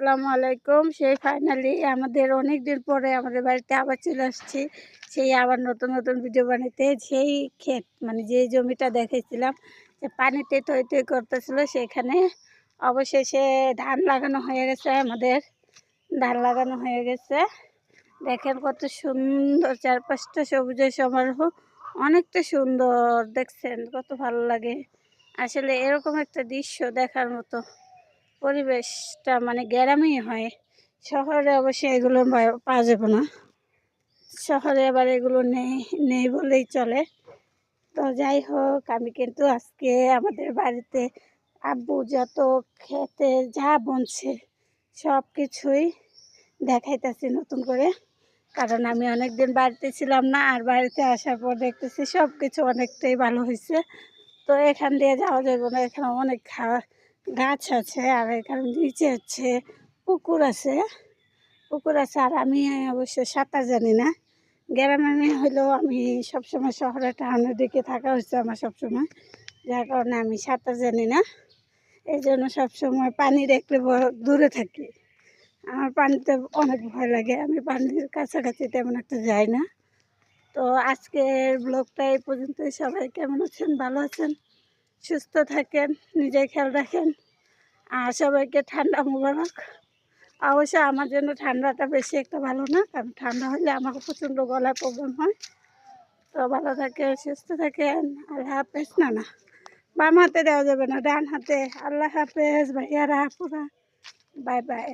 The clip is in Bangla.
আসসালামু আলাইকুম। সেই ফাইনালি আমাদের অনেক দিন পরে আমাদের বাড়িতে আবার চলে আসছি। সেই আবার নতুন নতুন ভিডিও বানাতে। সেই ক্ষেত মানে যে জমিটা দেখাইছিলাম যে পানিতে থই থই করতেছিল, সেখানে অবশেষে ধান লাগানো হয়ে গেছে। আমাদের ধান লাগানো হয়ে গেছে। দেখেন কত সুন্দর, চারপাশটা সবুজে সমারোহ, অনেকটা সুন্দর। দেখছেন কত ভালো লাগে। আসলে এরকম একটা দৃশ্য দেখার মতো পরিবেশটা মানে গ্রামেই হয়। শহরে অবশ্যই এগুলো পাওয়া যাবে না। শহরে আবার এগুলো নেই নেই বলেই চলে। তো যাই হোক, আমি কিন্তু আজকে আমাদের বাড়িতে আব্বু যত খেতে যা বনছে সব কিছুই দেখাইতেছি নতুন করে। কারণ আমি অনেক দিন বাড়িতে ছিলাম না, আর বাড়িতে আসার পর দেখতেছি সব কিছু অনেকটাই ভালো হয়েছে। তো এখান দিয়ে যাওয়া যাবে না, এখানে অনেক গাছ আছে, আর এখানে নিচে হচ্ছে পুকুর আছে। আর আমি অবশ্য সাঁতার জানি না। গ্রামে হলেও আমি সবসময় শহরে টাউনের দিকে থাকা হচ্ছে আমার সবসময়, যার কারণে আমি সাঁতার জানি না। এই জন্য সবসময় পানি দেখলে দূরে থাকি। আমার পানিতে অনেক ভয় লাগে, আমি পানির কাছাকাছি তেমন একটা যাই না। তো আজকের ব্লগটা এই পর্যন্তই। সবাই কেমন আছেন? ভালো আছেন? সুস্থ থাকেন, নিজের খেয়াল রাখেন, আর সবাইকে ঠান্ডা মোবারক। অবশ্য আমার জন্য ঠান্ডাটা বেশি একটা ভালো না, কারণ ঠান্ডা হলে আমার প্রচণ্ড গলায় প্রবলেম হয়। তো ভালো থাকেন, সুস্থ থাকেন। আল্লাহ হাফেজ। না, বাম হাতে দেওয়া যাবে না, ডান হাতে। আল্লাহ হাফেজ ভাইয়ারা, আপুরা। Bye bye.